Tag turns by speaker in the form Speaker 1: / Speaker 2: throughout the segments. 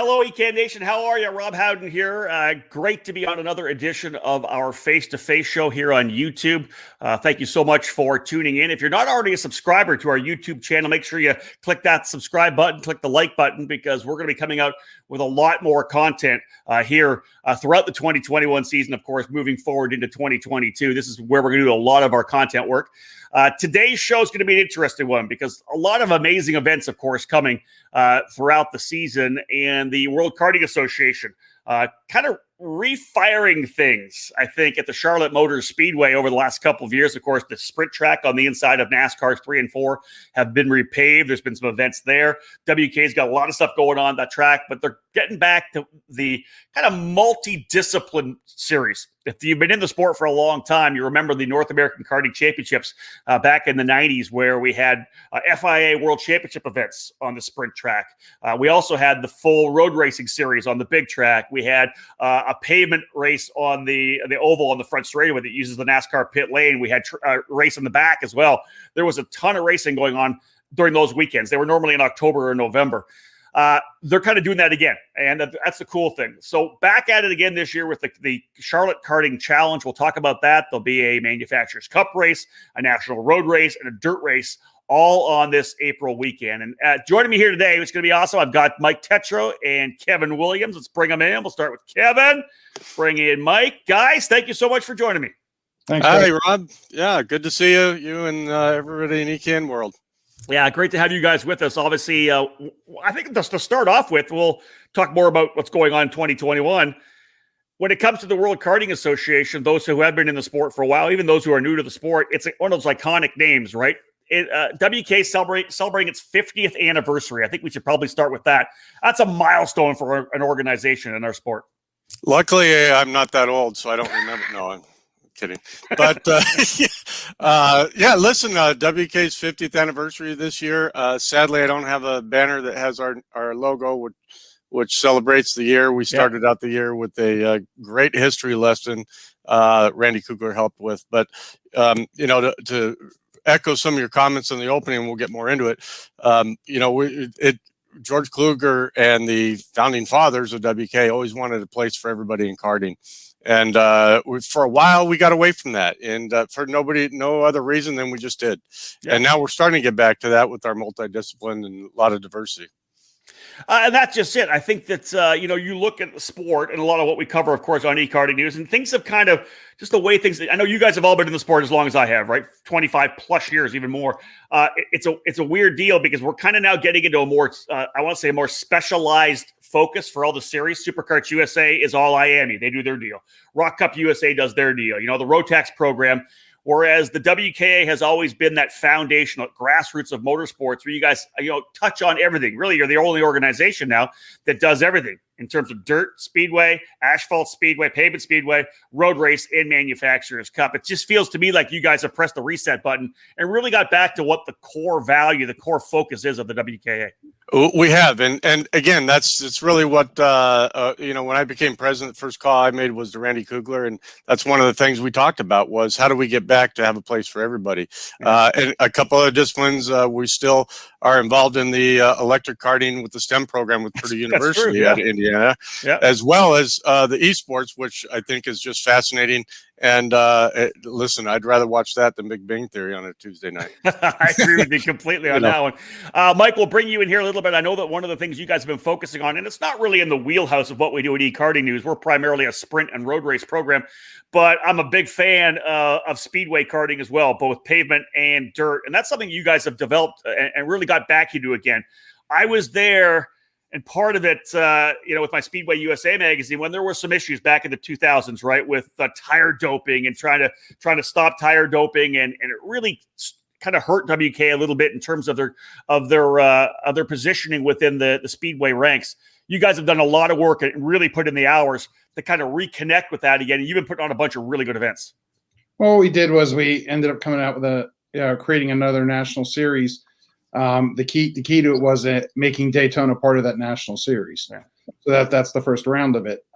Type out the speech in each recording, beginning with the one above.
Speaker 1: Hello, ECAN Nation. How are you? Rob Howden here. Great to be on another edition of our Face2Face show here on YouTube. Thank you so much for tuning in. If you're not already a subscriber to our YouTube channel, make sure you click that subscribe button, click the like button, because we're going to be coming out with a lot more content here throughout the 2021 season, of course, moving forward into 2022. This is where we're going to do a lot of our content work. Today's show is going to be an interesting one because a lot of amazing events, of course, coming throughout the season, and the World Karting Association kind of refiring things, I think, at the Charlotte Motor Speedway over the last couple of years. Of course, the sprint track on the inside of NASCAR's 3 and 4 have been repaved. There's been some events there. WK's got a lot of stuff going on that track, but they're getting back to the kind of multi-discipline series. If you've been in the sport for a long time, you remember the North American Karting Championships back in the 90s, where we had FIA World Championship events on the sprint track. We also had the full road racing series on the big track. We had a pavement race on the oval on the front straightaway that uses the NASCAR pit lane. We had a race in the back as well. There was a ton of racing going on during those weekends. They were normally in October or November. They're kind of doing that again, and that's the cool thing. So back at it again this year with the Charlotte Karting Challenge. We'll talk about that. There'll be a Manufacturers Cup race, a national road race, and a dirt race all on this April weekend. And joining me here today, it's going to be awesome. I've got Mike Tetreault and Kevin Williams. Let's bring them in. We'll start with Kevin. Bring in Mike. Guys, thank you so much for joining me.
Speaker 2: Thanks. Hi, Rob. Yeah, good to see you and everybody in ECAN world.
Speaker 1: Yeah, great to have you guys with us. Obviously, I think just to start off with, we'll talk more about what's going on in 2021. When it comes to the World Karting Association, those who have been in the sport for a while, even those who are new to the sport, it's one of those iconic names, right? WK celebrating its 50th anniversary. I think we should probably start with that. That's a milestone for an organization in our sport.
Speaker 2: Luckily, I'm not that old, so I don't remember. No, I'm kidding. But yeah, listen, WK's 50th anniversary this year. Sadly, I don't have a banner that has our logo, which celebrates the year. We started out the year with a great history lesson Randy Kugler helped with. But, to echo some of your comments in the opening, we'll get more into it. George Kluger and the founding fathers of WK always wanted a place for everybody in karting. And for a while, we got away from that, and for no other reason than we just did. Yeah. And now we're starting to get back to that with our multidiscipline and a lot of diversity.
Speaker 1: And that's just it. I think that, you look at the sport and a lot of what we cover, of course, on eKarting News, and things have kind of just the way things, I know you guys have all been in the sport as long as I have, right? 25 plus years, even more. It's a weird deal because we're kind of now getting into a more, I want to say a more specialized focus for all the series. Superkarts USA is all IAME. They do their deal. Rock Cup USA does their deal. The Rotax program. Whereas the WKA has always been that foundational grassroots of motorsports where you guys, touch on everything. Really, you're the only organization now that does everything in terms of dirt, speedway, asphalt speedway, pavement speedway, road race, and Manufacturers Cup. It just feels to me like you guys have pressed the reset button and really got back to what the core value, the core focus is of the WKA.
Speaker 2: We have, and again, it's really what when I became president, the first call I made was to Randy Kugler, and that's one of the things we talked about was how do we get back to have a place for everybody. And a couple of disciplines, we still are involved in the electric karting with the STEM program with Purdue University at Indiana, as well as the esports, which I think is just fascinating. And listen, I'd rather watch that than Big Bang Theory on a Tuesday night.
Speaker 1: I agree with you completely on that one. Mike, we'll bring you in here a little bit. I know that one of the things you guys have been focusing on, and it's not really in the wheelhouse of what we do at eKarting News. We're primarily a sprint and road race program, but I'm a big fan of speedway karting as well, both pavement and dirt. And that's something you guys have developed and really got back into again. I was there. And part of it, with my Speedway USA magazine, when there were some issues back in the 2000s, right, with tire doping and trying to stop tire doping, and it really kind of hurt WK a little bit in terms of their positioning within the Speedway ranks. You guys have done a lot of work and really put in the hours to kind of reconnect with that again. And you've been putting on a bunch of really good events.
Speaker 3: Well, what we did was we ended up coming out with creating another national series. The key to it was making Daytona part of that national series. Yeah. So that's the first round of it.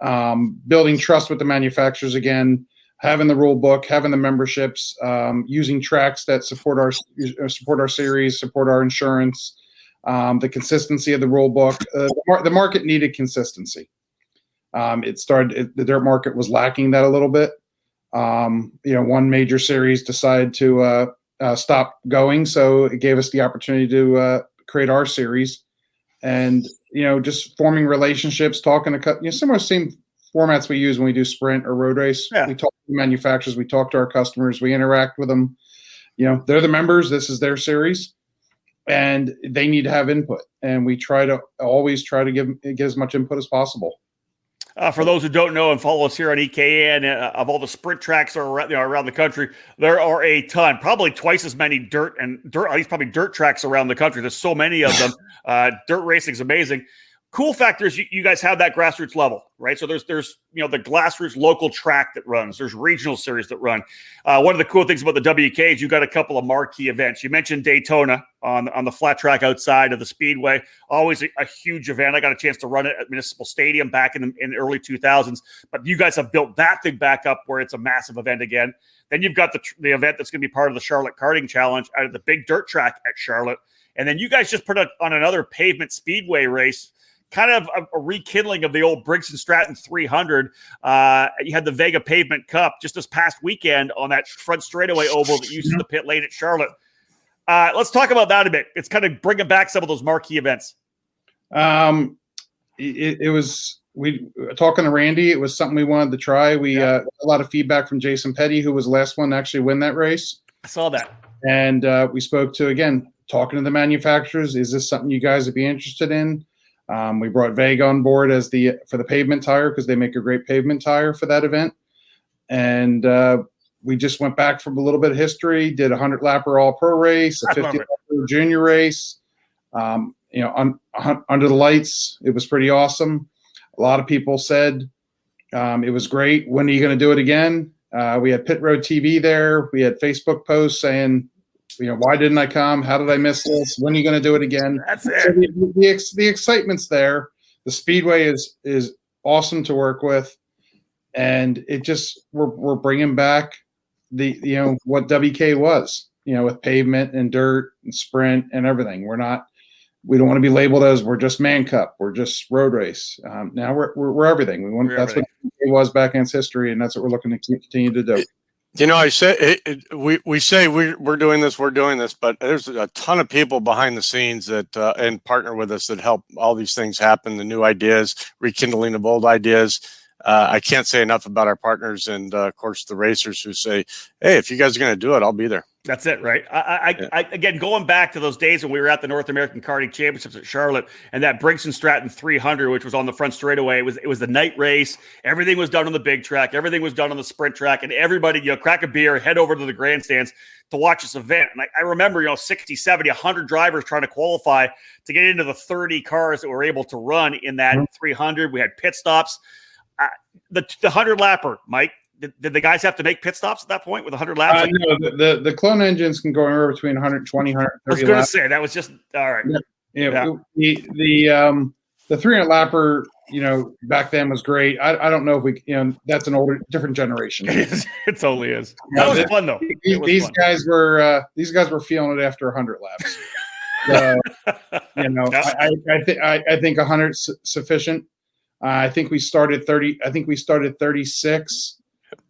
Speaker 3: Building trust with the manufacturers again, having the rule book, having the memberships, using tracks that support our series, support our insurance, the consistency of the rule book. The market needed consistency. The dirt market was lacking that a little bit. One major series decided to stop going, so it gave us the opportunity to create our series, and just forming relationships, talking to some of the same formats we use when we do sprint or road race.
Speaker 1: Yeah.
Speaker 3: We talk to manufacturers, we talk to our customers, we interact with them. They're the members. This is their series, and they need to have input. And we always try to give as much input as possible.
Speaker 1: For those who don't know and follow us here on EKN, of all the sprint tracks around the country, there are a ton, probably twice as many dirt tracks around the country. There's so many of them. Dirt racing is amazing. Cool factor is you guys have that grassroots level, right? So there's the grassroots local track that runs. There's regional series that run. One of the cool things about the WK is you got a couple of marquee events. You mentioned Daytona on the flat track outside of the Speedway. Always a huge event. I got a chance to run it at Municipal Stadium back in the early 2000s. But you guys have built that thing back up where it's a massive event again. Then you've got the event that's going to be part of the Charlotte Karting Challenge out of the big dirt track at Charlotte. And then you guys just put on another pavement speedway race, kind of a rekindling of the old Briggs & Stratton 300. You had the Vega Pavement Cup just this past weekend on that front straightaway oval that uses the pit lane at Charlotte. Let's talk about that a bit. It's kind of bringing back some of those marquee events.
Speaker 3: It was talking to Randy. It was something we wanted to try. We got a lot of feedback from Jason Petty, who was the last one to actually win that race.
Speaker 1: I saw that.
Speaker 3: And we spoke to, again, talking to the manufacturers. Is this something you guys would be interested in? We brought Vega on board for the pavement tire, because they make a great pavement tire for that event. And we just went back from a little bit of history, did a 100-lapper all-pro race, a 50-lapper junior race. Under the lights, it was pretty awesome. A lot of people said it was great. When are you going to do it again? We had Pit Road TV there. We had Facebook posts saying, why didn't I come? How did I miss this? When are you going to do it again?
Speaker 1: That's it.
Speaker 3: So the excitement's there. The Speedway is awesome to work with, and it just we're bringing back the what WK was, with pavement and dirt and sprint and everything. We don't want to be labeled as we're just Man Cup, we're just road race. Now we're everything. That's what it was back in its history, and that's what we're looking to continue to do.
Speaker 2: I say we say we're doing this, but there's a ton of people behind the scenes that and partner with us that help all these things happen. The new ideas, rekindling of old ideas. I can't say enough about our partners and of course the racers who say, "Hey, if you guys are going to do it, I'll be there." That's it, right?
Speaker 1: I again, going back to those days when we were at the North American Karting Championships at Charlotte, and that Briggs & Stratton 300, which was on the front straightaway, it was the night race. Everything was done on the big track. Everything was done on the sprint track, and everybody, crack a beer, head over to the grandstands to watch this event. And I remember, 60, 70, 100 drivers trying to qualify to get into the 30 cars that were able to run in that 300. We had pit stops. The 100-lapper, Mike. Did the guys have to make pit stops at that point with 100 laps?
Speaker 3: No, the clone engines can go anywhere between 120, 130
Speaker 1: I was going to say, that was just, all right.
Speaker 3: Yeah. The 300-lapper, back then was great. I don't know if we, that's an older, different generation.
Speaker 1: It totally is. That was fun, though.
Speaker 3: These guys were feeling it after 100 laps. I think 100 sufficient. I think we started 30. I think we started 36.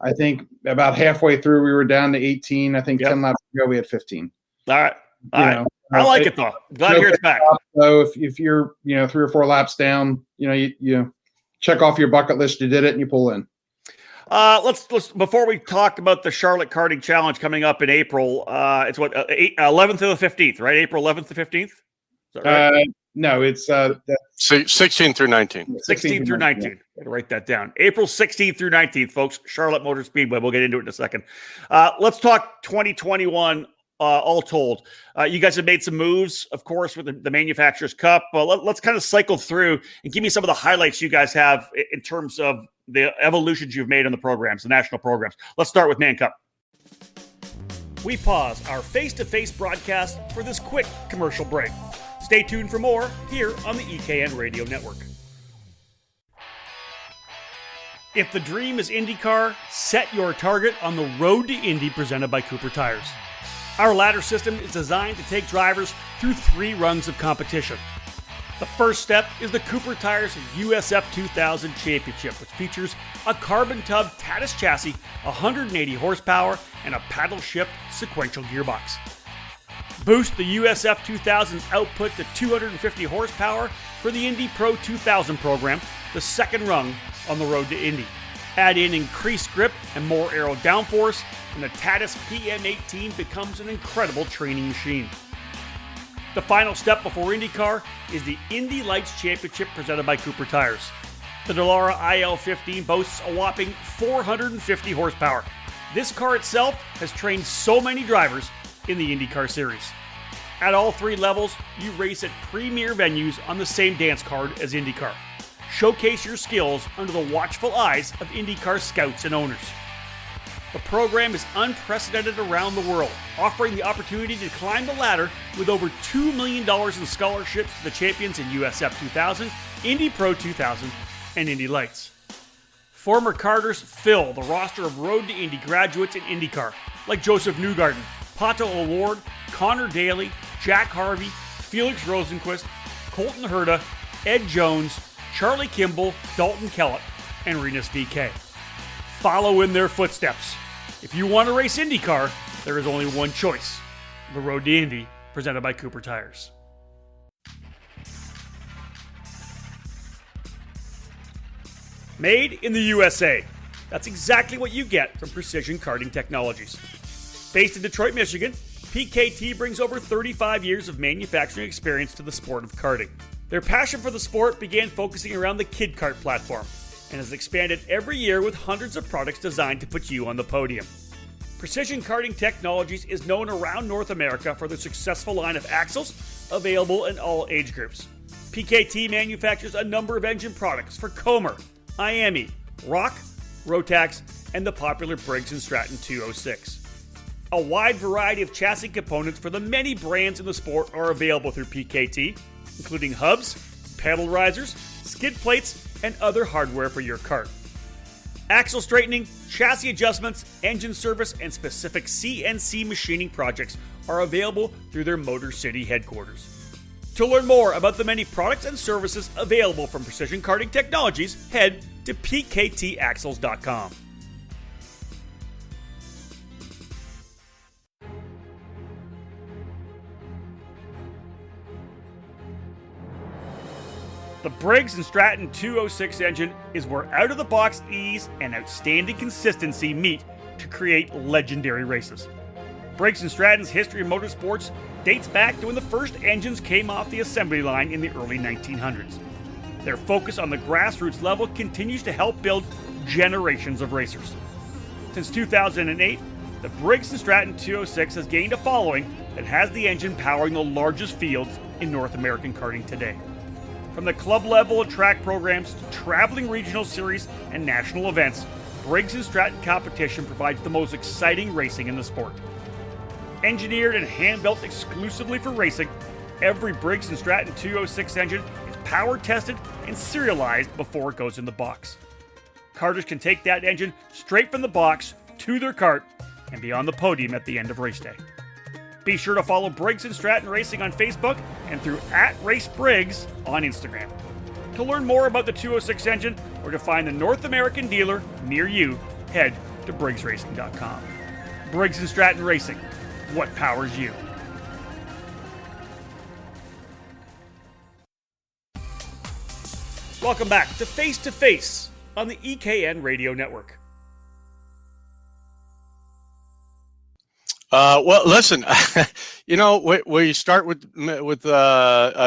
Speaker 3: I think about halfway through we were down to 18. I think 10 laps ago we had 15.
Speaker 1: All right. I like it though. Glad to hear it's back.
Speaker 3: So if you're 3 or 4 laps down, you check off your bucket list. You did it and you pull in.
Speaker 1: Let's before we talk about the Charlotte Karting Challenge coming up in April. It's 11th to the 15th, right? April 11th to 15th. Is that right?
Speaker 3: No, it's
Speaker 2: 16 through 19.
Speaker 1: 16 through 19. Gotta write that down. April 16th through 19th, folks. Charlotte Motor Speedway. We'll get into it in a second. Let's talk 2021. All told, you guys have made some moves, of course, with the Manufacturers Cup. Let's kind of cycle through and give me some of the highlights you guys have in terms of the evolutions you've made on the programs, the national programs. Let's start with Man Cup. We pause our face-to-face broadcast for this quick commercial break. Stay tuned for more here on the EKN Radio Network. If the dream is IndyCar, set your target on the road to Indy presented by Cooper Tires. Our ladder system is designed to take drivers through 3 rungs of competition. The first step is the Cooper Tires USF 2000 Championship, which features a carbon tub Tatis chassis, 180 horsepower, and a paddle shift sequential gearbox. Boost the USF 2000's output to 250 horsepower for the Indy Pro 2000 program, the second rung on the road to Indy. Add in increased grip and more aero downforce, and the Tatis PM18 becomes an incredible training machine. The final step before IndyCar is the Indy Lights Championship presented by Cooper Tires. The Dallara IL15 boasts a whopping 450 horsepower. This car itself has trained so many drivers in the IndyCar series. At all 3 levels, you race at premier venues on the same dance card as IndyCar. Showcase your skills under the watchful eyes of IndyCar scouts and owners. The program is unprecedented around the world, offering the opportunity to climb the ladder with over $2 million in scholarships to the champions in USF 2000, Indy Pro 2000, and Indy Lights. Former karters fill the roster of Road to Indy graduates in IndyCar, like Joseph Newgarden, Pato O'Ward, Connor Daly, Jack Harvey, Felix Rosenquist, Colton Herta, Ed Jones, Charlie Kimball, Dalton Kellett, and Renus VK. Follow in their footsteps. If you want to race IndyCar, there is only one choice: the Road to Indy, presented by Cooper Tires. Made in the USA. That's exactly what you get from Precision Karting Technologies. Based in Detroit, Michigan, PKT brings over 35 years of manufacturing experience to the sport of karting. Their passion for the sport began focusing around the Kid Kart platform, and has expanded every year with hundreds of products designed to put you on the podium. Precision Karting Technologies is known around North America for their successful line of axles, available in all age groups. PKT manufactures a number of engine products for Comer, IAME, Rock, Rotax, and the popular Briggs & Stratton 206. A wide variety of chassis components for the many brands in the sport are available through PKT, including hubs, pedal risers, skid plates, and other hardware for your kart. Axle straightening, chassis adjustments, engine service, and specific CNC machining projects are available through their Motor City headquarters. To learn more about the many products and services available from Precision Karting Technologies, head to pktaxles.com. The Briggs & Stratton 206 engine is where out-of-the-box ease and outstanding consistency meet to create legendary races. Briggs & Stratton's history in motorsports dates back to when the first engines came off the assembly line in the early 1900s. Their focus on the grassroots level continues to help build generations of racers. Since 2008, the Briggs & Stratton 206 has gained a following that has the engine powering the largest fields in North American karting today. From the club level and track programs to traveling regional series and national events, Briggs & Stratton competition provides the most exciting racing in the sport. Engineered and hand-built exclusively for racing, every Briggs & Stratton 206 engine is power tested and serialized before it goes in the box. Karters can take that engine straight from the box to their kart and be on the podium at the end of race day. Be sure to follow Briggs & Stratton Racing on Facebook and through @RaceBriggs on Instagram. To learn more about the 206 engine or to find a North American dealer near you, head to BriggsRacing.com. Briggs & Stratton Racing, what powers you? Welcome back to Face2Face on the EKN Radio Network.
Speaker 2: Well, listen, we start with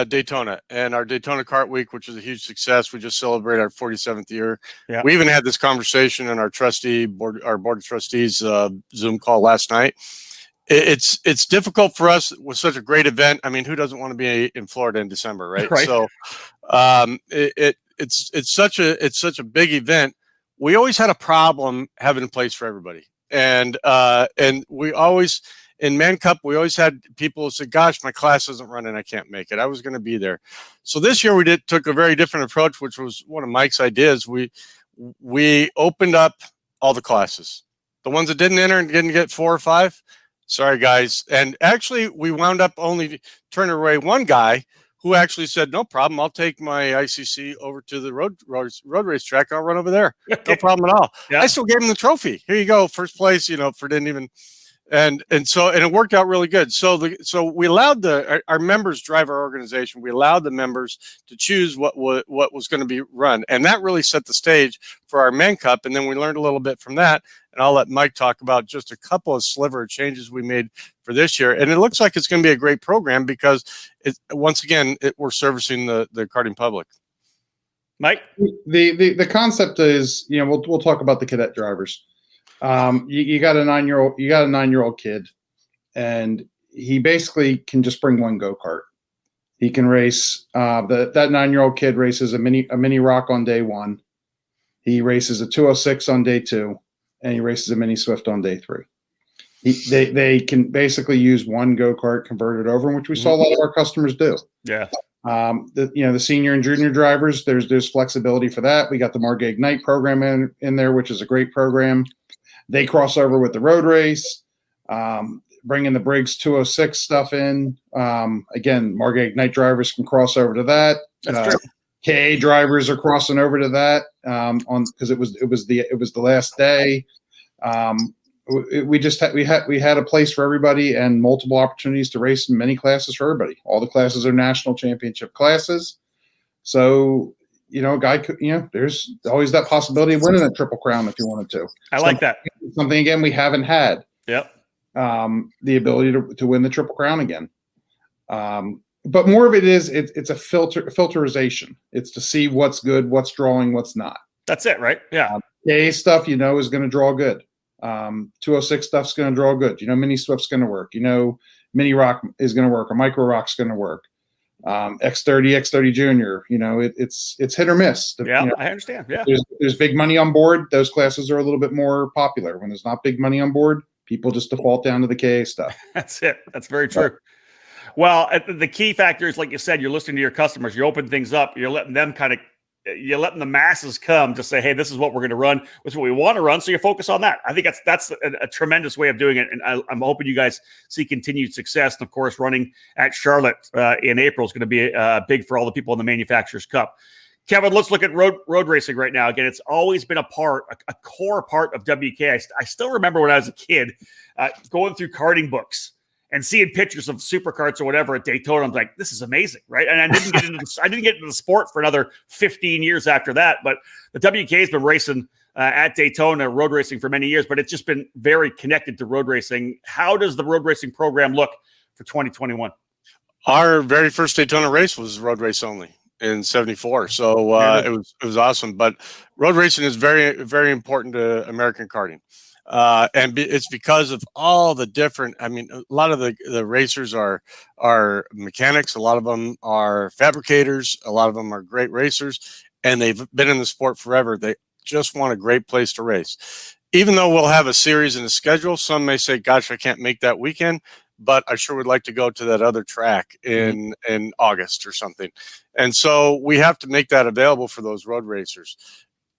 Speaker 2: Daytona and our Daytona Kart Week, which was a huge success. We just celebrated our 47th year.
Speaker 1: Yeah.
Speaker 2: We even had this conversation in our board of trustees Zoom call last night. It's difficult for us with such a great event. I mean, who doesn't want to be in Florida in December, right?
Speaker 1: Right.
Speaker 2: So, it's such a big event. We always had a problem having a place for everybody. And we always, in Man Cup, we always had people who said, gosh, my class isn't running, I can't make it. I was going to be there. So this year we took a very different approach, which was one of Mike's ideas. We opened up all the classes. The ones that didn't enter and didn't get 4 or 5, Sorry, guys. And actually, we wound up only turning away one guy who actually said, no problem. I'll take my ICC over to the road race track. I'll run over there. No problem at all.
Speaker 1: Yeah.
Speaker 2: I still gave him the trophy. Here you go. First place, for didn't even. And it worked out really good. So we allowed our members drive our organization. We allowed the members to choose what was going to be run, and that really set the stage for our Men Cup. And then we learned a little bit from that. And I'll let Mike talk about just a couple of sliver changes we made for this year. And it looks like it's going to be a great program because once again we're servicing the karting public.
Speaker 1: Mike,
Speaker 3: the concept is, we'll talk about the cadet drivers. You got a 9-year-old kid, and he basically can just bring one go-kart. He can race. That 9-year-old kid races a mini rock on day 1. He races a 206 on day 2, and he races a mini Swift on day 3. They can basically use one go-kart, convert it over, which we saw a lot of our customers do.
Speaker 1: Yeah.
Speaker 3: The senior and junior drivers, there's flexibility for that. We got the Margay Ignite program in there, which is a great program. They cross over with the road race, bringing the Briggs 206 stuff in. Again, Margay Ignite drivers can cross over to that.
Speaker 1: That's true.
Speaker 3: KA drivers are crossing over to that because it was the last day. We had a place for everybody and multiple opportunities to race in many classes for everybody. All the classes are national championship classes, so. A guy could, there's always that possibility of winning a Triple Crown if you wanted to.
Speaker 1: I like that.
Speaker 3: Something again we haven't had.
Speaker 1: Yep.
Speaker 3: The ability to win the Triple Crown again. But more of it is it's a filterization. It's to see what's good, what's drawing, what's not.
Speaker 1: That's it, right? Yeah.
Speaker 3: KA stuff is going to draw good. 206 stuff's going to draw good. Mini Swift's going to work. Mini Rock is going to work. A Micro Rock's going to work. X30 Junior, it's hit or miss.
Speaker 1: I understand. Yeah,
Speaker 3: there's big money on board. Those classes are a little bit more popular. When there's not big money on board, people just default down to the KA stuff.
Speaker 1: That's it. That's very true. Well, the key factor is, like you said, you're listening to your customers. You open things up. You're letting them you're letting the masses come to say, hey, this is what we're going to run. This is what we want to run. So you focus on that. I think that's a tremendous way of doing it. And I'm hoping you guys see continued success. And of course, running at Charlotte in April is going to be big for all the people in the Manufacturers Cup. Kevin, let's look at road racing right now. Again, it's always been a core part of WK. I still remember when I was a kid going through karting books and seeing pictures of supercarts or whatever at Daytona. I'm like, this is amazing, right? And I didn't get into the sport for another 15 years after that. But the WK has been racing at Daytona, road racing for many years, but it's just been very connected to road racing. How does the road racing program look for 2021?
Speaker 2: Our very first Daytona race was road race only in '74, so it was awesome. But road racing is very, very important to American karting. And it's because of all the different, a lot of the racers are mechanics. A lot of them are fabricators. A lot of them are great racers, and they've been in the sport forever. They just want a great place to race. Even though we'll have a series and a schedule, some may say, gosh, I can't make that weekend, but I sure would like to go to that other track in August or something. And so we have to make that available for those road racers.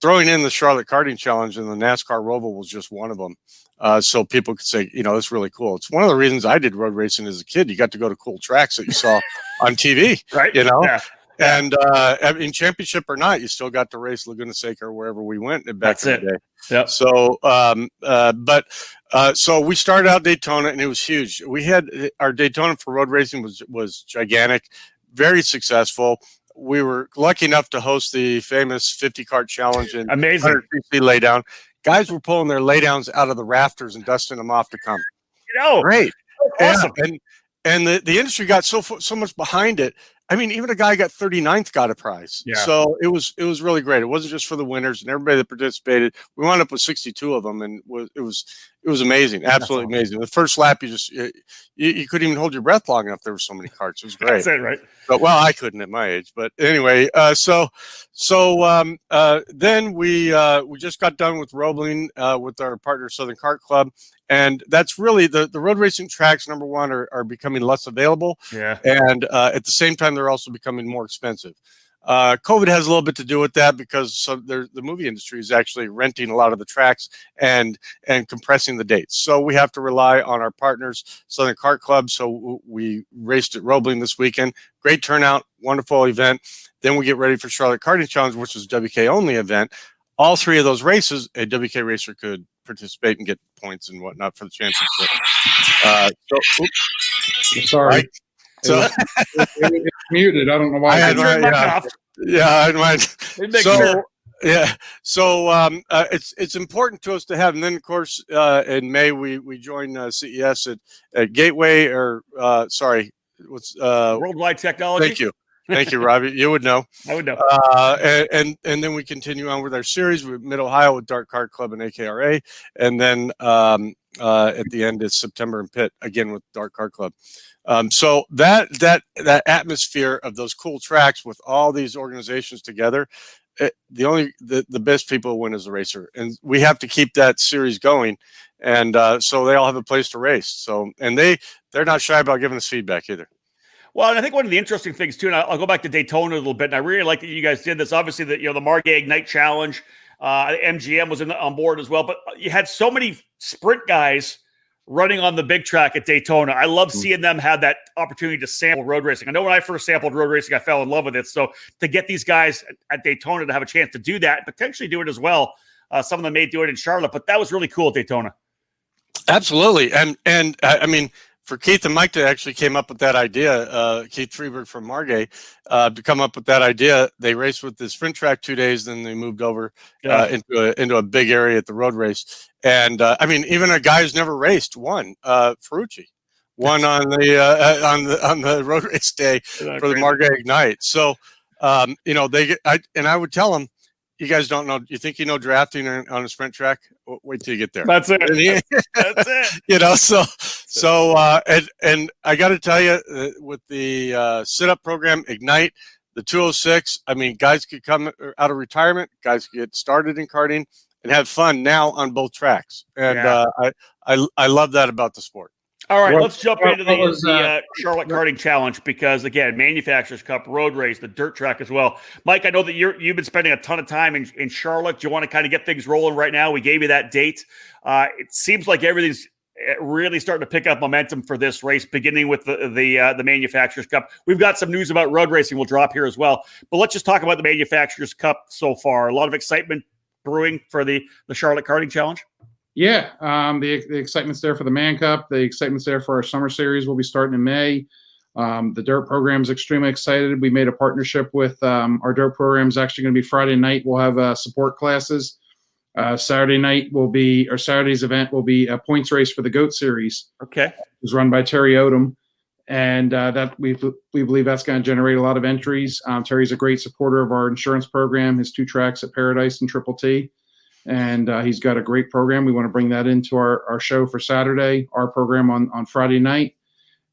Speaker 2: Throwing in the Charlotte Karting Challenge and the NASCAR Roval was just one of them. So people could say, it's really cool. It's one of the reasons I did road racing as a kid. You got to go to cool tracks that you saw on TV,
Speaker 1: right?
Speaker 2: Yeah. And in championship or not, you still got to race Laguna Seca or wherever we went back in the day.
Speaker 1: Yep.
Speaker 2: So, so we started out Daytona, and it was huge. We had our Daytona for road racing was gigantic, very successful. We were lucky enough to host the famous 50 kart challenge and
Speaker 1: amazing
Speaker 2: 100cc laydown. Guys were pulling their laydowns out of the rafters and dusting them off to come. Great,
Speaker 1: awesome.
Speaker 2: Yeah. And the industry got so much behind it. Even a guy got 39th got a prize.
Speaker 1: Yeah.
Speaker 2: So it was really great. It wasn't just for the winners and everybody that participated. We wound up with 62 of them, and it was amazing, absolutely amazing. The first lap, you couldn't even hold your breath long enough. There were so many karts. It was great.
Speaker 1: That's it, right?
Speaker 2: But I couldn't at my age. But anyway, then we just got done with Roebling with our partner Southern Kart Club. And that's really the road racing tracks, number one, are becoming less available.
Speaker 1: Yeah.
Speaker 2: And at the same time, they're also becoming more expensive. COVID has a little bit to do with that because the movie industry is actually renting a lot of the tracks and compressing the dates. So we have to rely on our partners, Southern Kart Club. So we raced at Roebling this weekend. Great turnout, wonderful event. Then we get ready for Charlotte Karting Challenge, which is a WK only event. All three of those races, a WK racer could participate and get points and whatnot for the championship.
Speaker 3: Sorry.
Speaker 2: Right? So
Speaker 3: it's muted. I don't know why.
Speaker 2: I had my, it's important to us to have. And then, of course, in May we join CES at Gateway
Speaker 1: Worldwide Technology.
Speaker 2: Thank you, Robbie. You would know.
Speaker 1: I would know.
Speaker 2: And then we continue on with our series with Mid Ohio with Dark Kart Club and AKRA, and then at the end is September in Pitt again with Dark Kart Club. So that atmosphere of those cool tracks with all these organizations together, the best people win as a racer, and we have to keep that series going. And so they all have a place to race. So and they're not shy about giving us feedback either.
Speaker 1: Well, and I think one of the interesting things too, and I'll go back to Daytona a little bit, and I really like that you guys did this. Obviously, the Margay Ignite Challenge, MGM was on board as well, but you had so many sprint guys running on the big track at Daytona. I love seeing them have that opportunity to sample road racing. I know when I first sampled road racing, I fell in love with it. So to get these guys at Daytona to have a chance to do that, potentially do it as well, some of them may do it in Charlotte, but that was really cool at Daytona.
Speaker 2: Absolutely, and I mean, for Keith and Mike to actually came up with that idea, Keith Freeberg from Margay, to come up with that idea. They raced with the sprint track 2 days, then they moved over into a big area at the road race. And I mean, even a guy who's never raced won, Ferrucci, won on the road race day for the Margay Ignite. So I would tell them, you guys don't know. You think you know drafting on a sprint track? Wait till you get there.
Speaker 1: That's it. That's it.
Speaker 2: And I got to tell you, with the sit-up program Ignite, the 206. I mean, guys could come out of retirement. Guys could get started in karting and have fun now on both tracks. And I love that about the sport.
Speaker 1: All right, let's jump into the Charlotte Karting Challenge because, again, Manufacturers Cup, road race, the dirt track as well. Mike, I know that you've been spending a ton of time in Charlotte. Do you want to kind of get things rolling right now? We gave you that date. It seems like everything's really starting to pick up momentum for this race, beginning with the Manufacturers Cup. We've got some news about road racing we'll drop here as well. But let's just talk about the Manufacturers Cup so far. A lot of excitement brewing for the Charlotte Karting Challenge.
Speaker 3: Yeah, the excitement's there for the Man Cup. The excitement's there for our summer series. We'll be starting in May. The dirt program's extremely excited. We made a partnership with our dirt program's actually going to be Friday night. We'll have support classes. Saturday night Saturday's event will be a points race for the GOAT series.
Speaker 1: Okay,
Speaker 3: it's run by Terry Odom, and that we believe that's going to generate a lot of entries. Terry's a great supporter of our insurance program. His 2 tracks at Paradise and Triple T. And he's got a great program. We want to bring that into our show for Saturday, our program on Friday night,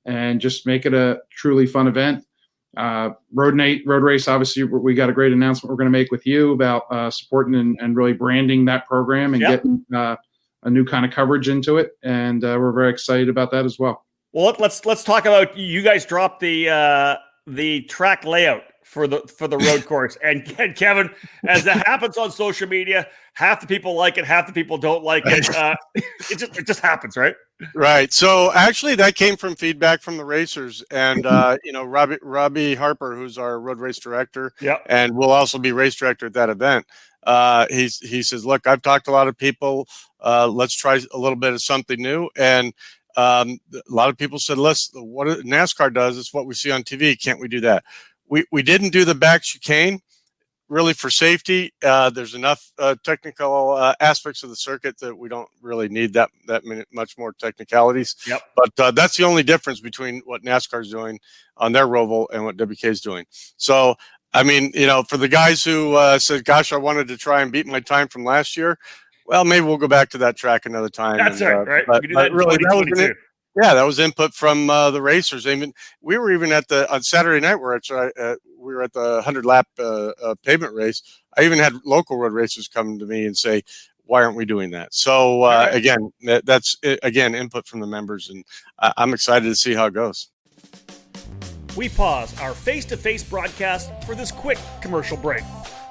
Speaker 3: and just make it a truly fun event. Road race, obviously, we got a great announcement we're going to make with you about supporting and really branding that program and getting a new kind of coverage into it. And we're very excited about that as well.
Speaker 1: Well, let's talk about, you guys dropped the track layout for the road course, and Kevin, as it happens on social media, half the people like it, half the people don't like it. It just happens, right?
Speaker 2: Right. So actually, that came from feedback from the racers, and Robbie Harper, who's our road race director, and will also be race director at that event. He says, "Look, I've talked to a lot of people. Let's try a little bit of something new." And a lot of people said, "Listen, what NASCAR does is what we see on TV. Can't we do that?" We didn't do the back chicane really for safety. There's enough technical aspects of the circuit that we don't really need that much more technicalities.
Speaker 1: Yep.
Speaker 2: But that's the only difference between what NASCAR is doing on their Roval and what WK is doing. So, I mean, for the guys who said, "Gosh, I wanted to try and beat my time from last year," well, maybe we'll go back to that track another time.
Speaker 1: That's right.
Speaker 2: But really, that was input from the racers. I mean, we were even on Saturday night where we were at the 100 lap pavement race. I even had local road racers come to me and say, "Why aren't we doing that?" So again, that's input from the members, and I'm excited to see how it goes.
Speaker 1: We pause our face-to-face broadcast for this quick commercial break.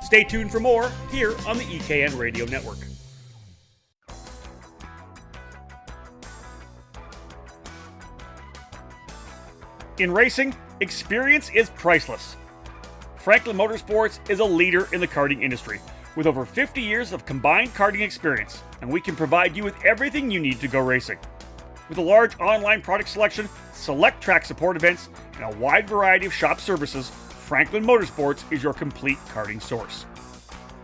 Speaker 1: Stay tuned for more here on the EKN Radio Network. In racing, experience is priceless. Franklin Motorsports is a leader in the karting industry with over 50 years of combined karting experience, and we can provide you with everything you need to go racing. With a large online product selection, select track support events, and a wide variety of shop services, Franklin Motorsports is your complete karting source.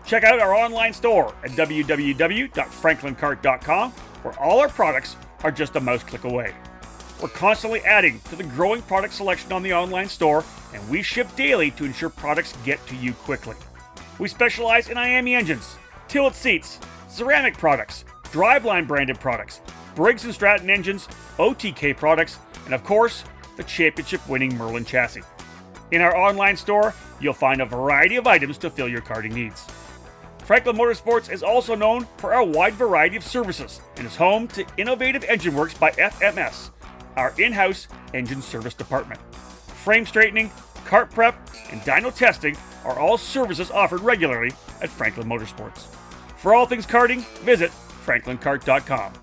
Speaker 1: Check out our online store at www.franklinkart.com, where all our products are just a mouse click away. We're constantly adding to the growing product selection on the online store, and we ship daily to ensure products get to you quickly. We specialize in IAME engines, tilt seats, ceramic products, driveline branded products, Briggs & Stratton engines, OTK products, and of course, the championship-winning Merlin chassis. In our online store, you'll find a variety of items to fill your karting needs. Franklin Motorsports is also known for our wide variety of services and is home to Innovative Engine Works by FMS, our in-house engine service department. Frame straightening, kart prep, and dyno testing are all services offered regularly at Franklin Motorsports. For all things karting, visit franklinkart.com.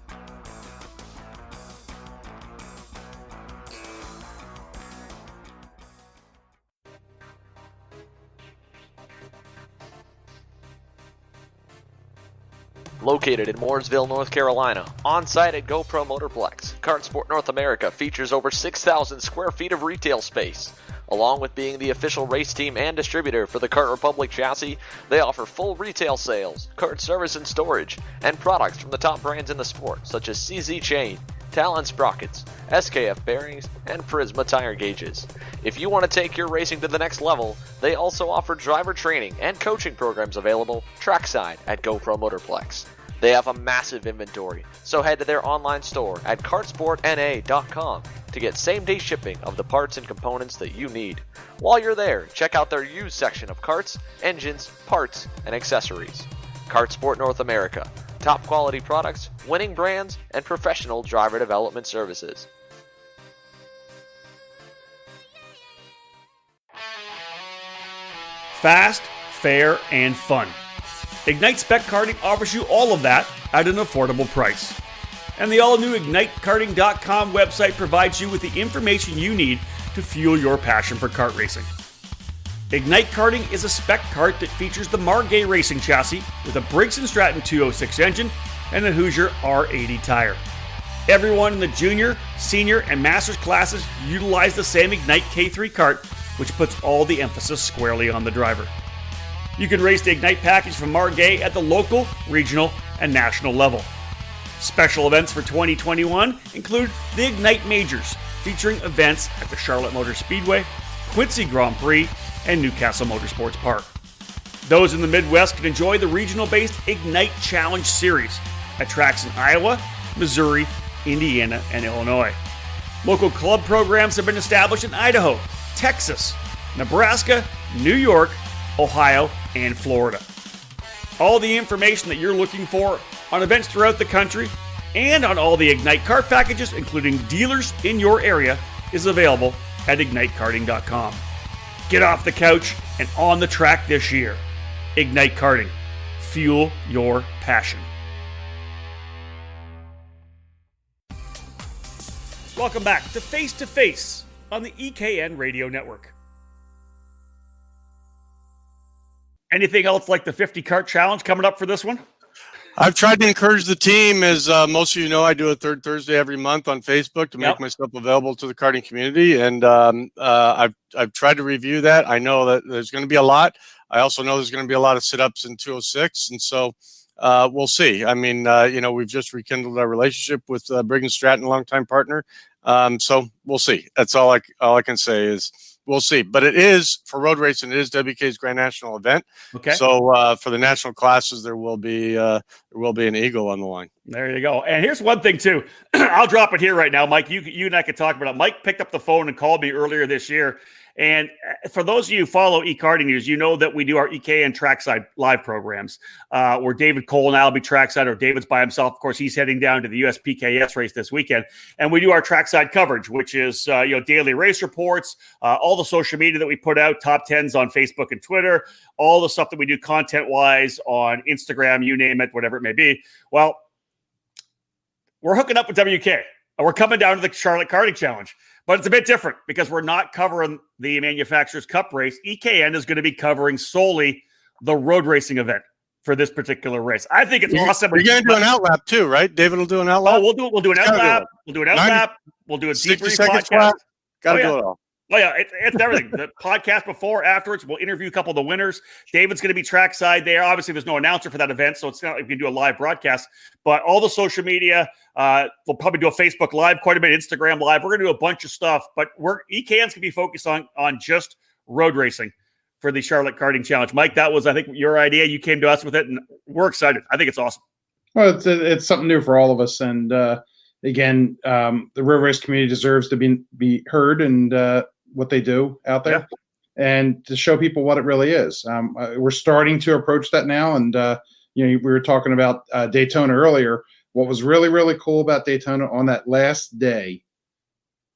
Speaker 4: Located in Mooresville, North Carolina, on-site at GoPro Motorplex, Kart Sport North America features over 6,000 square feet of retail space. Along with being the official race team and distributor for the Kart Republic chassis, they offer full retail sales, kart service and storage, and products from the top brands in the sport, such as CZ Chain, Talon Sprockets, SKF bearings, and Prisma tire gauges. If you want to take your racing to the next level, they also offer driver training and coaching programs available trackside at GoPro Motorplex. They have a massive inventory, so head to their online store at kartsportna.com to get same-day shipping of the parts and components that you need. While you're there, check out their used section of karts, engines, parts, and accessories. Kart Sport North America. Top quality products, winning brands, and professional driver development services.
Speaker 1: Fast, fair, and fun. Ignite Spec Karting offers you all of that at an affordable price. And the all-new IgniteKarting.com website provides you with the information you need to fuel your passion for kart racing. Ignite Karting is a spec kart that features the Margay racing chassis with a Briggs & Stratton 206 engine and a Hoosier R80 tire. Everyone in the junior, senior, and masters classes utilize the same Ignite K3 kart, which puts all the emphasis squarely on the driver. You can race the Ignite package from Margay at the local, regional, and national level. Special events for 2021 include the Ignite Majors, featuring events at the Charlotte Motor Speedway, Quincy Grand Prix, and Newcastle Motorsports Park. Those in the Midwest can enjoy the regional-based Ignite Challenge Series at tracks in Iowa, Missouri, Indiana, and Illinois. Local club programs have been established in Idaho, Texas, Nebraska, New York, Ohio, and Florida. All the information that you're looking for on events throughout the country and on all the Ignite kart packages, including dealers in your area, is available at IgniteKarting.com. Get off the couch and on the track this year. Ignite Karting. Fuel your passion. Welcome back to Face2Face on the EKN Radio Network. Anything else like the 50 kart challenge coming up for this one?
Speaker 2: I've tried to encourage the team, as most of you know, I do a third Thursday every month on Facebook to make myself available to the karting community, and I've tried to review that. I know that there's going to be a lot. I also know there's going to be a lot of sit-ups in 206, and so we'll see. I mean, we've just rekindled our relationship with Briggs & Stratton, longtime partner, so we'll see. That's all I can say is we'll see. But it is, for road racing, it is WK's Grand National event.
Speaker 1: Okay.
Speaker 2: So for the national classes, there will be an eagle on the line.
Speaker 1: There you go. And here's one thing too. I'll drop it here right now, Mike. You and I could talk about it. Mike picked up the phone and called me earlier this year. And for those of you who follow eKarting News, you know that we do our EK and Trackside live programs where David Cole and I will be trackside, or David's by himself. Of course, he's heading down to the USPKS race this weekend. And we do our trackside coverage, which is daily race reports, all the social media that we put out, top 10s on Facebook and Twitter, all the stuff that we do content-wise on Instagram, you name it, whatever it may be. Well, we're hooking up with WK. And we're coming down to the Charlotte Karting Challenge. But it's a bit different because we're not covering the Manufacturers Cup race. EKN is going to be covering solely the road racing event for this particular race. I think it's awesome.
Speaker 2: You're going to do an outlap too, right? David will do an outlap.
Speaker 1: Oh, we'll do an outlap. We'll do an outlap. We'll do a debrief podcast.
Speaker 2: Got to do it all.
Speaker 1: Oh, yeah, it's everything. The podcast before, afterwards, we'll interview a couple of the winners. David's going to be trackside there. Obviously, there's no announcer for that event, so it's not like we can do a live broadcast. But all the social media, we'll probably do a Facebook Live quite a bit, Instagram Live. We're going to do a bunch of stuff, but EKN's going to be focused on just road racing for the Charlotte Karting Challenge. Mike, that was, I think, your idea. You came to us with it, and we're excited. I think it's awesome.
Speaker 3: Well, it's something new for all of us, and again, the road race community deserves to be heard and what they do out there, and to show people what it really is. We're starting to approach that now, and we were talking about Daytona earlier. What was really, really cool about Daytona on that last day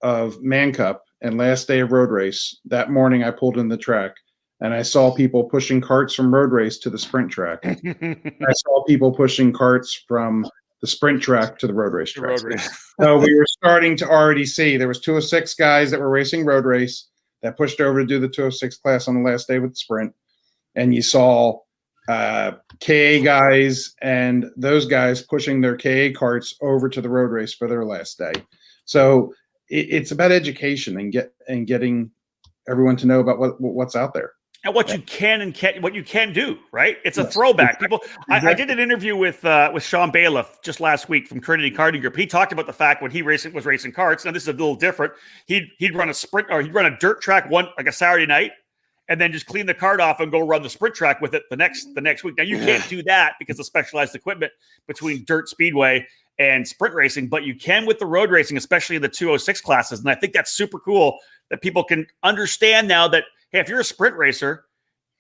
Speaker 3: of Man Cup and last day of road race, that morning I pulled in the track and I saw people pushing carts from road race to the sprint track. I saw people pushing carts from the sprint track to the road race track. So we were starting to already see there was 206 guys that were racing road race that pushed over to do the 206 class on the last day with the sprint. And you saw KA guys and those guys pushing their KA carts over to the road race for their last day. So it's about education and getting everyone to know about what's out there.
Speaker 1: And what you can do, right? It's a throwback. People, I did an interview with Sean Bailiff just last week from Trinity Karting Group. He talked about the fact when he was racing karts. Now this is a little different. He'd run a sprint, or he'd run a dirt track like a Saturday night, and then just clean the cart off and go run the sprint track with it the next week. Now you can't do that because of specialized equipment between dirt speedway and sprint racing, but you can with the road racing, especially in the 206 classes. And I think that's super cool that people can understand now that, hey, if you're a sprint racer,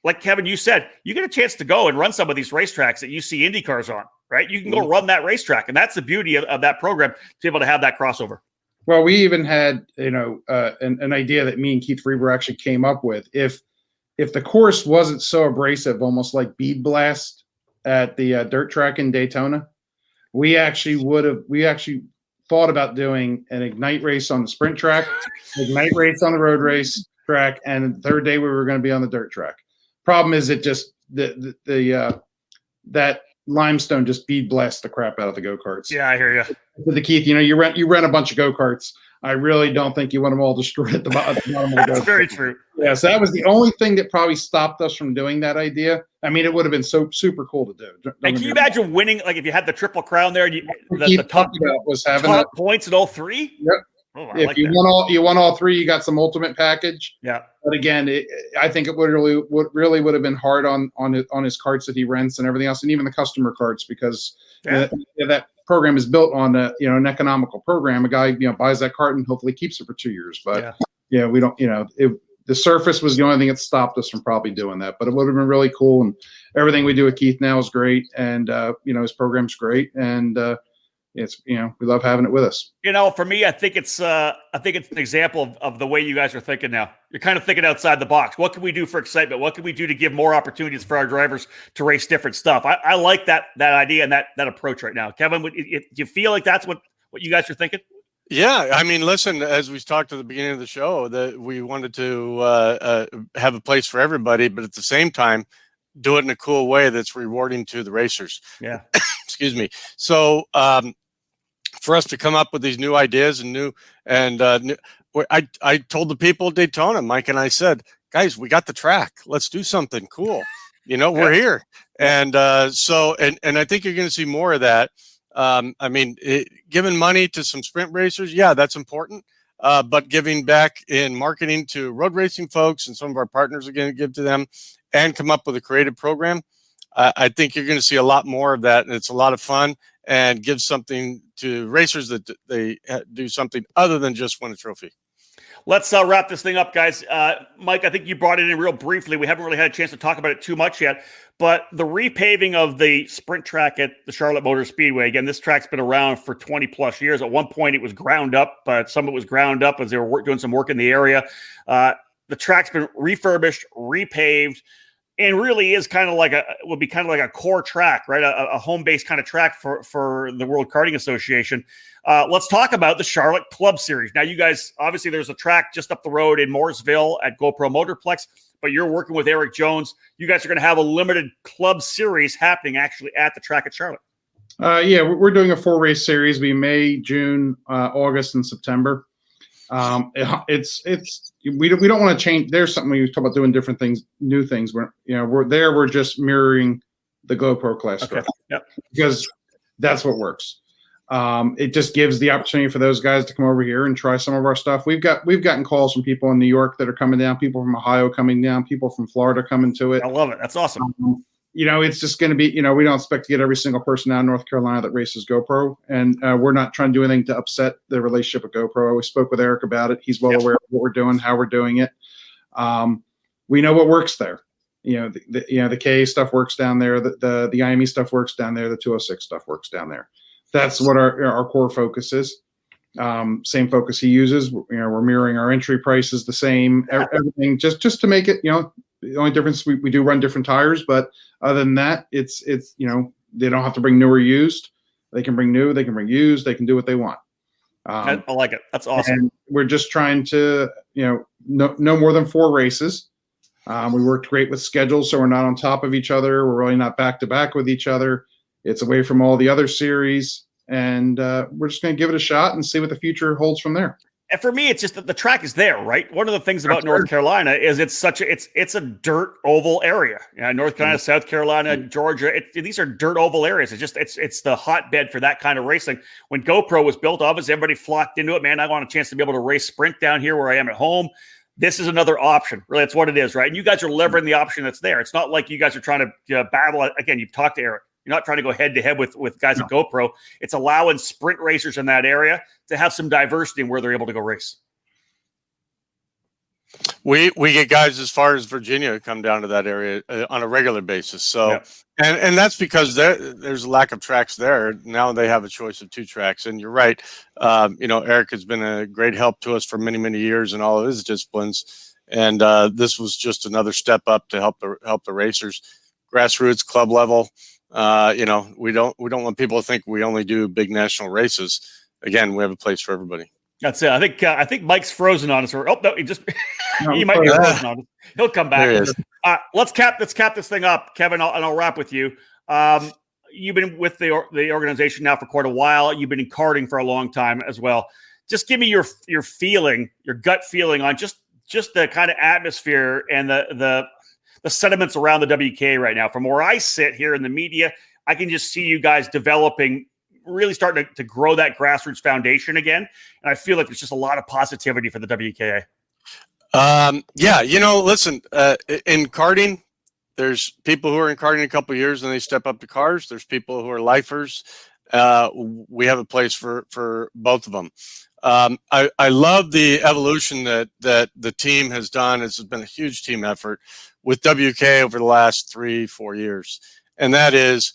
Speaker 1: like Kevin, you said, you get a chance to go and run some of these racetracks that you see Indy cars on, right? You can go run that racetrack. And that's the beauty of that program, to be able to have that crossover.
Speaker 3: Well, we even had, an idea that me and Keith Reber actually came up with. If the course wasn't so abrasive, almost like bead blast at the dirt track in Daytona, we actually thought about doing an ignite race on the sprint track, ignite race on the road race track, and the third day we were going to be on the dirt track. Problem is, it just that limestone just bead blasts the crap out of the go-karts.
Speaker 1: Yeah, I hear you.
Speaker 3: The Keith, you rent a bunch of go-karts. I really don't think you want them all destroyed at the bottom of the go-kart.
Speaker 1: That's very true.
Speaker 3: Yeah, so that was the only thing that probably stopped us from doing that idea. I mean, it would have been so super cool to do.
Speaker 1: And can you imagine winning, like if you had the Triple Crown there, and
Speaker 3: the top was having
Speaker 1: top points in all three?
Speaker 3: Yep.
Speaker 1: Oh,
Speaker 3: if you won all three, you got some ultimate package.
Speaker 1: Yeah.
Speaker 3: But again, I think it would have been hard on his carts that he rents and everything else, and even the customer carts, because that program is built on an economical program. A guy buys that cart and hopefully keeps it for 2 years. But we don't. The surface was the only thing that stopped us from probably doing that. But it would have been really cool, and everything we do with Keith now is great, and his program's great, and it's we love having it with us.
Speaker 1: For me, I think it's an example of the way you guys are thinking now. You're kind of thinking outside the box. What can we do for excitement? What can we do to give more opportunities for our drivers to race different stuff? I like that idea and that approach right now. Kevin, do you feel like that's what you guys are thinking?
Speaker 2: Yeah, I mean, listen, as we talked at the beginning of the show, that we wanted to have a place for everybody, but at the same time, do it in a cool way that's rewarding to the racers.
Speaker 1: Yeah.
Speaker 2: Excuse me. So, for us to come up with these new ideas I told the people at Daytona, Mike and I said, guys, we got the track. Let's do something cool. We're here. And so I think you're going to see more of that. Giving money to some sprint racers, yeah, that's important. But giving back in marketing to road racing folks, and some of our partners are going to give to them, and come up with a creative program. I think you're going to see a lot more of that, and it's a lot of fun. and give something to racers that they do something other than just win a trophy.
Speaker 1: Let's wrap this thing up, guys. Mike, I think you brought it in real briefly. We haven't really had a chance to talk about it too much yet, but the repaving of the sprint track at the Charlotte Motor Speedway, again, this track's been around for 20 plus years. At one point it was ground up, but some of it was ground up as they were doing some work in the area. The track's been refurbished, repaved, and really is would be kind of like a core track, right? A home-based kind of track for the World Karting Association. Let's talk about the Charlotte Club Series. Now, you guys, obviously there's a track just up the road in Mooresville at GoPro Motorplex, but you're working with Eric Jones. You guys are going to have a limited club series happening actually at the track at Charlotte.
Speaker 3: Yeah, we're doing a 4-race series. Be May, June, August, and September. We don't want to change. There's something we talk about doing different things, new things. We're just mirroring the GoPro class structure.
Speaker 1: Yep.
Speaker 3: Because that's what works. It just gives the opportunity for those guys to come over here and try some of our stuff. We've gotten calls from people in New York that are coming down, people from Ohio coming down, people from Florida coming to it.
Speaker 1: I love it. That's awesome.
Speaker 3: It's just going to be, we don't expect to get every single person out of North Carolina that races GoPro. And we're not trying to do anything to upset the relationship with GoPro. We spoke with Eric about it. He's well aware of what we're doing, how we're doing it. We know what works there. The KA stuff works down there. The IME stuff works down there. The 206 stuff works down there. That's what our core focus is. Same focus he uses. We're mirroring our entry prices the same, everything just to make it, the only difference we do run different tires, but other than that, it's they don't have to bring new or used. They can bring new, they can bring used, they can do what they want.
Speaker 1: I like it. That's awesome.
Speaker 3: And we're just trying to, no more than 4 races. We worked great with schedules, so we're not on top of each other. We're really not back to back with each other. It's away from all the other series, and we're just going to give it a shot and see what the future holds from there.
Speaker 1: And for me, it's just that the track is there, right? One of the things about North Carolina is it's a dirt oval area. North Carolina, South Carolina, Georgia, these are dirt oval areas. It's the hotbed for that kind of racing. When GoPro was built, obviously everybody flocked into it. Man, I want a chance to be able to race sprint down here where I am at home. This is another option. Really, that's what it is, right? And you guys are leveraging the option that's there. It's not like you guys are trying to battle it. Again, you've talked to Eric. You're not trying to go head-to-head with guys at GoPro. It's allowing sprint racers in that area to have some diversity in where they're able to go race.
Speaker 2: We get guys as far as Virginia who come down to that area on a regular basis. So, and that's because there's a lack of tracks there. Now they have a choice of 2 tracks. And you're right. Eric has been a great help to us for many, many years in all of his disciplines. And this was just another step up to help the racers, grassroots, club level. We don't want people to think we only do big national races. Again, we have a place for everybody.
Speaker 1: That's it. I think Mike's frozen on us. He might be frozen on us. He'll come back. Let's cap this thing up, Kevin, and I'll wrap with you. You've been with the organization now for quite a while. You've been in karting for a long time as well. Just give me your feeling, your gut feeling on just the kind of atmosphere and the sentiments around the WK right now. From where I sit here in the media, I can just see you guys developing, really starting to grow that grassroots foundation again. And I feel like there's just a lot of positivity for the WKA.
Speaker 2: Listen, in karting, there's people who are in karting a couple of years and they step up to cars. There's people who are lifers. We have a place for both of them. I love the evolution that the team has done. It's been a huge team effort with WK over the last 3-4 years. And that is,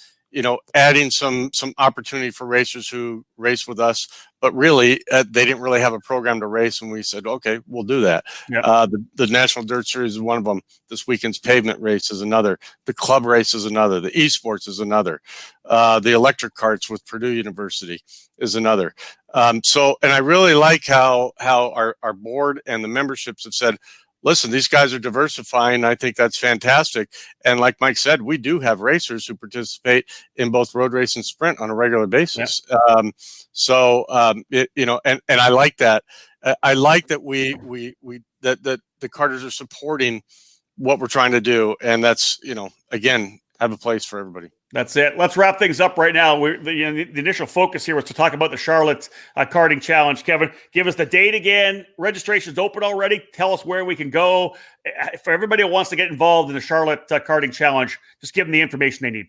Speaker 2: adding some opportunity for racers who race with us, but really they didn't really have a program to race. And we said, okay, we'll do that. Yep. The National Dirt Series is one of them. This weekend's pavement race is another. The club race is another. The esports is another. The electric karts with Purdue University is another. And I really like how our board and the memberships have said, listen, these guys are diversifying. I think that's fantastic. And like Mike said, we do have racers who participate in both road race and sprint on a regular basis. Yeah. And I like that. I like that that the karters are supporting what we're trying to do. And that's, again, have a place for everybody.
Speaker 1: That's it. Let's wrap things up right now. The initial focus here was to talk about the Charlotte Karting Challenge. Kevin, give us the date again. Registration's open already. Tell us where we can go. For everybody who wants to get involved in the Charlotte Karting Challenge, just give them the information they need.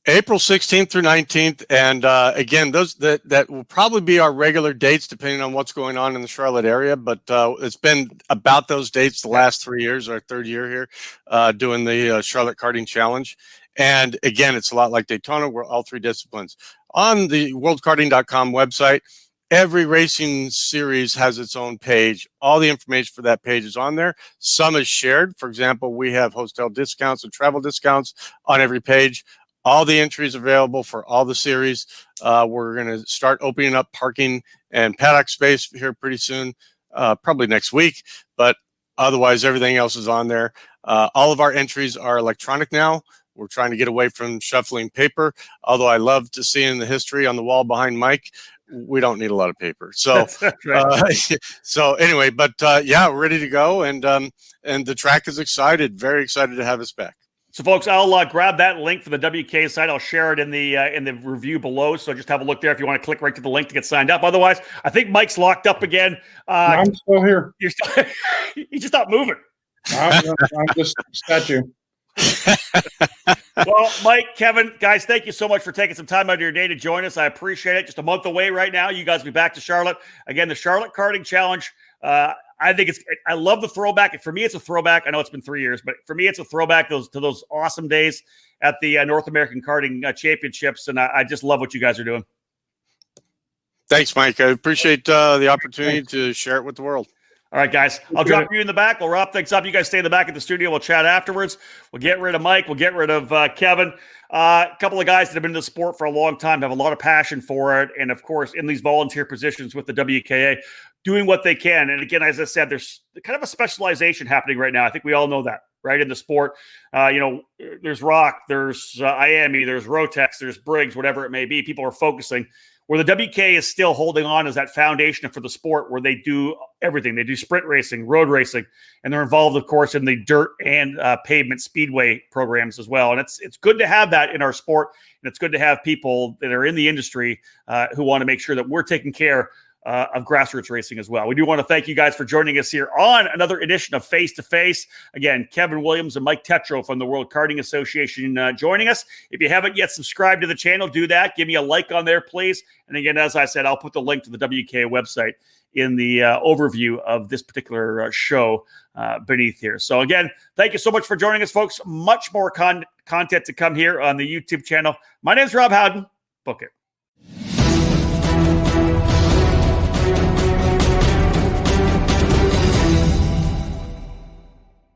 Speaker 2: April 16th through 19th. And again, those that will probably be our regular dates, depending on what's going on in the Charlotte area. But it's been about those dates the last 3 years, our third year here, doing the Charlotte Karting Challenge. And again, it's a lot like Daytona. We're all three disciplines. On the worldkarting.com website, every racing series has its own page. All the information for that page is on there. Some is shared. For example, we have hotel discounts and travel discounts on every page. All the entries available for all the series. We're going to start opening up parking and paddock space here pretty soon, probably next week. But otherwise, everything else is on there. All of our entries are electronic now. We're trying to get away from shuffling paper, although I love to see in the history on the wall behind Mike, we don't need a lot of paper. So, so anyway, but yeah, we're ready to go. And the track is excited, very excited to have us back.
Speaker 1: So, folks, I'll grab that link for the WK site. I'll share it in the review below. So just have a look there if you want to click right to the link to get signed up. Otherwise, I think Mike's locked up again.
Speaker 3: I'm still here.
Speaker 1: You're still, you just not moving.
Speaker 3: I'm just a statue.
Speaker 1: Well, Mike, Kevin, guys, thank you so much for taking some time out of your day to join us. I appreciate it. Just a month away right now. You guys will be back to Charlotte. Again, the Charlotte Karting Challenge. I think I love the throwback. For me, it's a throwback. I know it's been 3 years, but for me, it's a throwback to those awesome days at the North American Karting Championships. And I just love what you guys are doing.
Speaker 2: Thanks, Mike. I appreciate the opportunity to share it with the world.
Speaker 1: All right, guys, I'll drop you in the back. We'll wrap things up. You guys stay in the back of the studio. We'll chat afterwards. We'll get rid of Mike. We'll get rid of Kevin. A couple of guys that have been in the sport for a long time, have a lot of passion for it. And, of course, in these volunteer positions with the WKA, doing what they can. And, again, as I said, there's kind of a specialization happening right now. I think we all know that, right, in the sport. There's Rock, there's IAME, there's Rotex, there's Briggs, whatever it may be. People are focusing. Where the WK is still holding on is that foundation for the sport where they do everything. They do sprint racing, road racing, and they're involved, of course, in the dirt and pavement speedway programs as well. And it's good to have that in our sport, and it's good to have people that are in the industry who want to make sure that we're taking care of grassroots racing as well. We do want to thank you guys for joining us here on another edition of Face to Face. Again, Kevin Williams and Mike Tetreault from the World Karting Association joining us. If you haven't yet subscribed to the channel, do that. Give me a like on there, please. And again, as I said, I'll put the link to the WK website in the overview of this particular show beneath here. So again, thank you so much for joining us, folks. Much more content to come here on the YouTube channel. My name is Rob Howden. Book it.